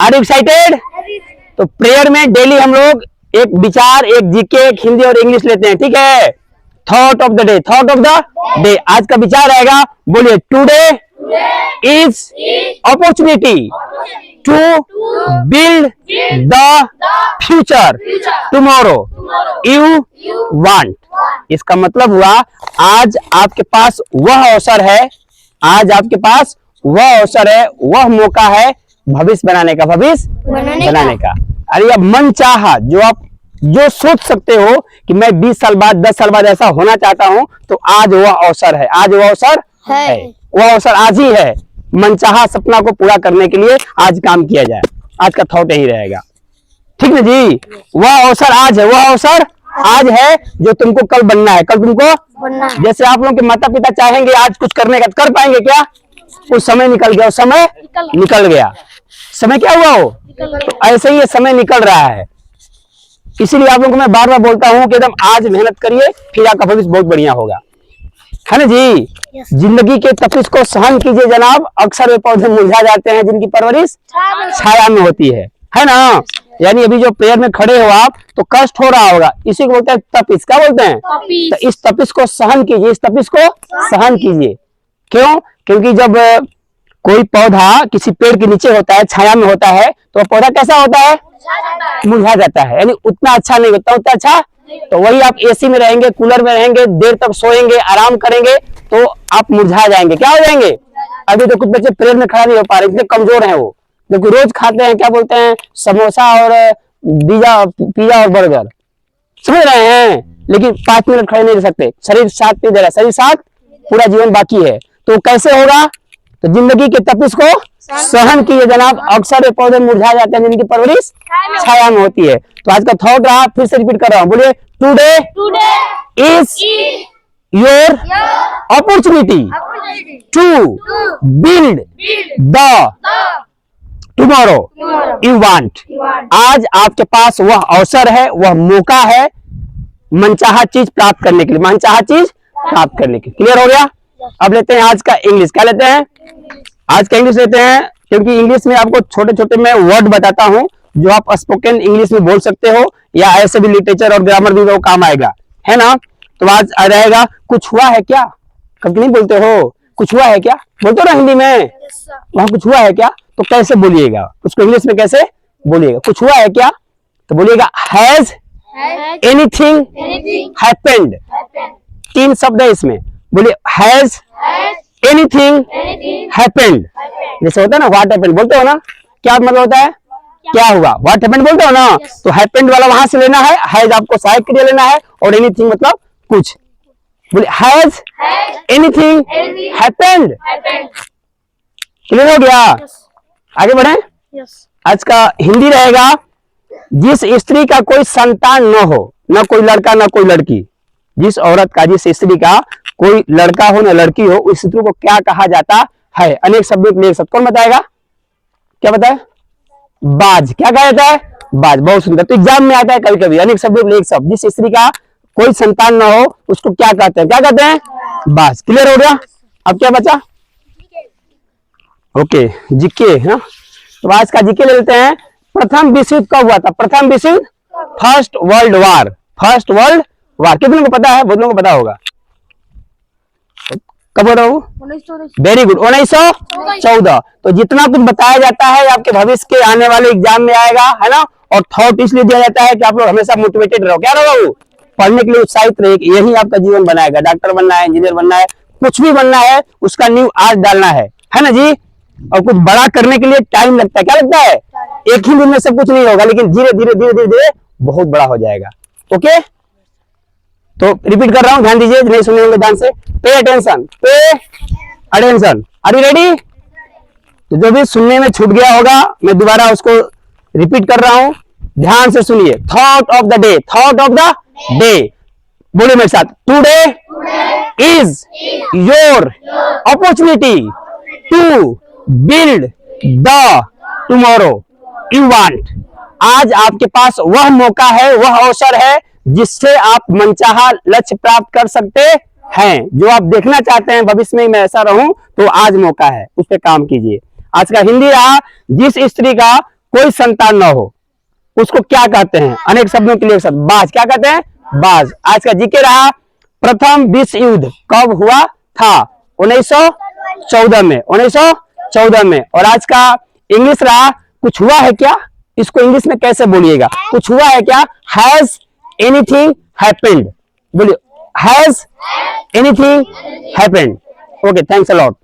Are you excited? तो prayer में daily हम लोग एक विचार, एक जीके, एक हिंदी और इंग्लिश लेते हैं, ठीक है। Thought of the day, thought of the day. आज का विचार रहेगा, बोलिए, today is opportunity to build the future tomorrow you want. इसका मतलब हुआ, आज आपके पास वह अवसर है, आज आपके पास वह अवसर है, वह मौका है भविष्य बनाने का, भविष्य बनाने का। अरे अब मन चाहा, जो आप जो सोच सकते हो कि मैं 20 साल बाद, 10 साल बाद ऐसा होना चाहता हूं, तो आज वह अवसर है, आज वह अवसर है, वह अवसर आज ही है। मनचाहा सपना को पूरा करने के लिए आज काम किया जाए। आज का थॉट यही रहेगा, ठीक ना जी। वह अवसर आज है, वह अवसर आज है जो तुमको कल बनना है, कल तुमको बनना है। जैसे आप लोग के माता पिता चाहेंगे आज कुछ करने का, कर पाएंगे क्या? कुछ समय निकल गया, समय निकल गया, समय क्या हुआ हो, तो ऐसे ही ये समय निकल रहा है। इसीलिए आप लोगों को मैं बार बार बोलता हूं कि एकदम आज मेहनत करिए, फिर आपका भविष्य बहुत बढ़िया होगा, है ना जी। जिंदगी के तपिश को सहन कीजिए जनाब, अक्सर वे पौधे मुरझा जाते हैं जिनकी परवरिश छाया में होती है ना। यानी अभी जो प्रेयर में खड़े हो आप, तो कष्ट हो रहा होगा, इसी को बोलते हैं तपिश। क्या बोलते हैं? तो इस तपिश को सहन कीजिए, इस तपिश को सहन कीजिए। क्यों? क्योंकि जब कोई पौधा किसी पेड़ के नीचे होता है, छाया में होता है, तो पौधा कैसा होता है? मुरझा जाता है, यानी उतना अच्छा नहीं होता, उतना अच्छा। तो वही आप एसी में रहेंगे, कूलर में रहेंगे, देर तक सोएंगे, आराम करेंगे, तो आप मुरझा जाएंगे। क्या हो जाएंगे? अभी तो कुछ बच्चे प्रेयर में खड़ा नहीं हो पा रहे, इतने कमजोर हैं वो, जो रोज खाते हैं, क्या बोलते हैं, समोसा और पिज्जा और बर्गर, समझ रहे हैं, लेकिन 5 मिनट खड़े नहीं रह सकते, शरीर साथ नहीं दे रहा, शरीर साथ, पूरा जीवन बाकी है। तो कैसे होगा? तो जिंदगी के तपिश को सहन कीजिए जनाब, अक्सर ये पौधे मुरझा जाते हैं जिनकी परवरिश छाया में होती है। तो आज का थॉट रहा, फिर से रिपीट कर रहा हूं, बोलिए, today is your opportunity to build the tomorrow you want. आज आपके पास वह अवसर है, वह मौका है मनचाहा चीज प्राप्त करने के लिए, मनचाहा चीज प्राप्त करने के लिए। क्लियर हो गया? अब लेते हैं आज का इंग्लिश। क्या लेते हैं? आज का इंग्लिश लेते हैं, क्योंकि इंग्लिश में आपको छोटे छोटे मैं वर्ड बताता हूं जो आप स्पोकन इंग्लिश में बोल सकते हो, या ऐसे भी लिटरेचर और ग्रामर भी वो काम आएगा, है ना। तो आज आ रहेगा, कुछ हुआ है क्या? कभी नहीं बोलते हो कुछ हुआ है क्या? बोलते हो ना हिंदी में, वहां कुछ हुआ है क्या, तो कैसे बोलिएगा उसको इंग्लिश में? कैसे बोलिएगा? कुछ हुआ है क्या, तो बोलिएगा हैज एनीथिंग हैपेंड। 3 शब्द है इसमें, बोलिए हैज एनीथिंग हैपेंड। जैसे होता है ना व्हाट हैपेंड, बोलते हो ना, क्या मतलब होता है? क्या हुआ? व्हाट हैपेंड बोलते हो ना, तो हैपेंड वाला वहां से लेना है, हैज आपको सहायक क्रिया लेना है, और एनीथिंग मतलब कुछ। बोलिए हैज एनीथिंग हैपेंड। क्लियर हो गया? आगे बढ़े। आज का हिंदी रहेगा, जिस स्त्री का कोई संतान न हो, न कोई लड़का न कोई लड़की, जिस औरत का, जिस स्त्री का कोई लड़का हो न लड़की हो, उस स्त्री को क्या कहा जाता है? अनेक शब्दों में एक शब्द, कौन बताएगा? क्या बताए? बाज। क्या कहा जाता है? बाज। बहुत सुंदर। तो एग्जाम में आता है कभी कभी, अनेक शब्दों में एक शब्द, जिस स्त्री का कोई संतान न हो उसको क्या कहते हैं? क्या कहते हैं? बाज। क्लियर हो गया? अब क्या बचा? ओके, जीके है। तो आज का जीके ले लेते हैं। प्रथम विश्व युद्ध कब हुआ था? प्रथम विश्व युद्ध, first world war, first world war. कितने को पता है? बहुत लोगों को पता होगा। कब बोल रहा हूँ? Very good, 1914। तो जितना कुछ बताया जाता है आपके भविष्य के आने वाले एग्जाम में आएगा, है ना। और थॉट इसलिए दिया जाता है कि आप लोग हमेशा मोटिवेटेड रहो। क्या रहो? पढ़ने के लिए उत्साहित रहे, यही आपका जीवन बनाएगा। डॉक्टर बनना है, इंजीनियर बनना है, कुछ भी बनना है, उसका नींव आज डालना है ना जी। और कुछ बड़ा करने के लिए टाइम लगता है। क्या लगता है? एक ही दिन में सब कुछ नहीं होगा, लेकिन धीरे धीरे धीरे धीरे धीरे बहुत बड़ा हो जाएगा। ओके, तो रिपीट कर रहा हूं, ध्यान दीजिए, नहीं सुनेंगे ध्यान से। Pay attention, pay attention. Are you ready? तो जो भी सुनने में छूट गया होगा, मैं दोबारा उसको रिपीट कर रहा हूं, ध्यान से सुनिए। Thought of the day, thought of the day. बोलिए मेरे साथ, today is your opportunity to build the tomorrow you want. आज आपके पास वह मौका है, वह अवसर है जिससे आप मनचाहा लक्ष्य प्राप्त कर सकते हैं। जो आप देखना चाहते हैं भविष्य में मैं ऐसा रहूं, तो आज मौका है, उस पर काम कीजिए। आज का हिंदी रहा, जिस स्त्री का कोई संतान न हो, उसको क्या कहते हैं? अनेक शब्दों के लिए एक शब्द, बाज। क्या कहते हैं? बाज। आज का जीके रहा, प्रथम विश्व युद्ध कब हुआ था? 1914 में, 1914 में। और आज का इंग्लिश रहा, कुछ हुआ है क्या? इसको इंग्लिश में कैसे बोलिएगा? कुछ हुआ है क्या? Has anything happened? बोलिए, has anything happened? Okay, thanks a lot.